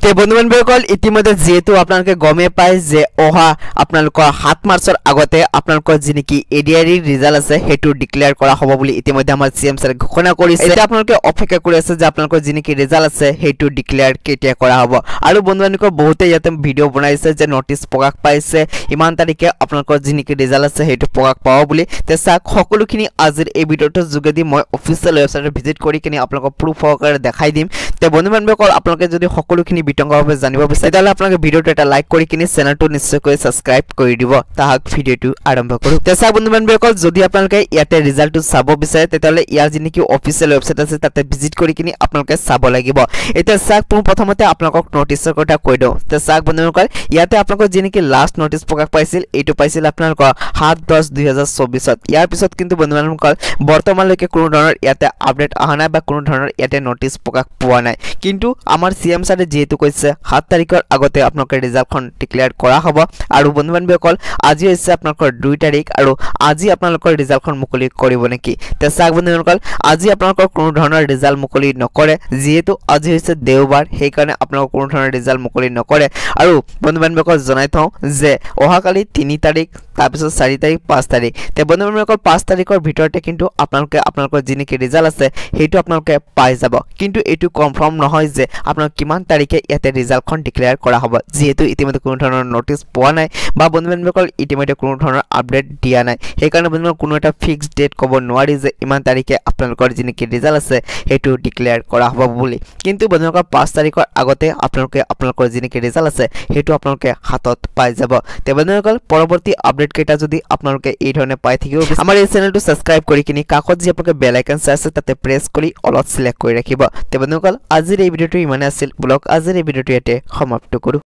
তে বন্ধুবান্ধৱীসকল ইতিমধ্যে যেহেতু আপোনালোকে গমে পায় যে অহা আপোনালোকৰ 7 মাৰ্চৰ আগতে আপোনালোকৰ যি নেকি এডিআৰই ৰিজাল্ট আছে হেতু ডিক্লেয়াৰ কৰা হ'ব বুলি ইতিমধ্যে আমাৰ সিএম স্যাৰে ঘোষণা কৰিছে। এতিয়া আপোনালোকে অপেক্ষা কৰি আছে যে আপোনালোকৰ যি নেকি ৰিজাল্ট আছে হেতু ডিক্লেয়াৰ কেতিয়া কৰা হ'ব। আৰু বন্ধুবান্ধৱীসকল বহুতে ইয়াতে ভিডিও বনাইছে যে নটিচ প্ৰকাশ পাইছে ইমান তাৰিখে আপোনালোকৰ যি নেকি ৰিজাল্ট আছে হেতু প্ৰকাশ পাব বুলি। তে চাক সকলোখিনি আজিৰ এই ভিডিওটোৰ যোগেদি মই অফিচিয়েল ৱেবছাইটত ভিজিট কৰি কিনে আপোনালোকক প্ৰুফ সহকাৰে দেখাই দিম। তে বন্ধুবান্ধৱীসকল আপোনালোকে যদি সকলোখিনি বিতংভাৱে জানিব বিচাৰে তেতিয়াহ'লে আপোনালোকে ভিডিওটো এটা লাইক কৰি কিনে চেনেলটো নিশ্চয়কৈ সাবস্ক্ৰাইব কৰি দিব। তাহাক ভিডিওটো আৰম্ভ কৰো। তে চাক বন্ধুবান্ধৱীসকল যদি আপোনালোকে ইয়াতে ৰিজাল্টটো চাব বিচাৰে তেতিয়াহ'লে ইয়াৰ যি নেকি অফিচিয়েল ৱেবছাইট আছে তাতে ভিজিট কৰি কিনে আপোনালোকে চাব লাগিব। এতিয়া চাক প্ৰথমতে আপোনালোকক নটিচৰ কথা কৈ দিওঁ। তে চাক বন্ধুসকল ইয়াতে আপোনালোকৰ যি নেকি লাষ্ট নটিচ প্ৰকাশ পাইছিল এইটো পাইছিল আপোনালোকৰ 7/10/2024 ইয়াৰ পিছত কিন্তু বন্ধুসকল বৰ্তমানলৈকে কোনো ধৰণৰ ইয়াতে আপডেট অহা নাই বা কোনো ধৰণৰ ইয়াতে নটিচ প্ৰকাশ পোৱা নাই। কিন্তু আমাৰ সিএম স্যাৰে যেহেতু কৈছে 7 তাৰিখৰ আগতে আপোনালোকৰ ৰিজাল্টখন ডিক্লেয়াৰ কৰা হ'ব। আৰু বন্ধুবান্ধৱীসকল আজি হৈছে আপোনালোকৰ 2 তাৰিখ আৰু আজি আপোনালোকৰ ৰিজাল্টখন মুকলি কৰিব নেকি। তে চাক বন্ধুসকল আজি আপোনালোকৰ কোনো ধৰণৰ ৰিজাল্ট মুকলি নকৰে যেহেতু আজি হৈছে দেওবাৰ সেইকাৰণে আপোনালোকৰ কোনো ধৰণৰ ৰিজাল্ট মুকলি নকৰে। আৰু বন্ধুবান্ধৱীসকল জনাই থওঁ যে অহাকালি 3 তাৰিখ তাৰপিছত 4 তাৰিখ 5 তাৰিখ তে বন্ধুবান্ধৱীসকল 5 তাৰিখৰ ভিতৰতে কিন্তু আপোনালোকে আপোনালোকৰ যি নেকি ৰিজাল্ট আছে সেইটো আপোনালোকে পাই যাব। কিন্তু এইটো কনফাৰ্ম নহয় যে আপোনাক কিমান তাৰিখে ইয়াতে ৰিজাল্টখন ডিক্লেয়াৰ কৰা হ'ব যেহেতু ইতিমধ্যে কোনো ধৰণৰ নটিচ পোৱা নাই বা বন্ধুবান্ধৱীসকল ইতিমধ্যে কোনো ধৰণৰ আপডেট দিয়া নাই। সেইকাৰণে বন্ধুসকল কোনো এটা ফিক্সড ডেট ক'ব নোৱাৰি যে ইমান তাৰিখে আপোনালোকৰ যি নেকি ৰিজাল্ট আছে সেইটো ডিক্লেয়াৰ কৰা হ'ব বুলি। কিন্তু বন্ধুসকল 5 তাৰিখৰ আগতে আপোনালোকে আপোনালোকৰ যি নেকি ৰিজাল্ট আছে সেইটো আপোনালোকে হাতত পাই যাব। তে বন্ধুসকল পৰৱৰ্তী আপডেট কেইটা যদি আপোনালোকে এই ধৰণে পাই থাকিব আমাৰ এই চেনেলটো সাবস্ক্ৰাইব কৰি কিনি কাষত যি আপোনালোকে বেল আইকন আছে তাতে প্ৰেছ কৰি অলপ সিলেক্ট কৰি ৰাখিব। তে বন্ধুসকল আজিৰ এই ভিডিওটো ইমানে আছিল। ব্লগ আজিৰ এই ভিডিওটো ইয়াতে সমাপ্ত কৰো।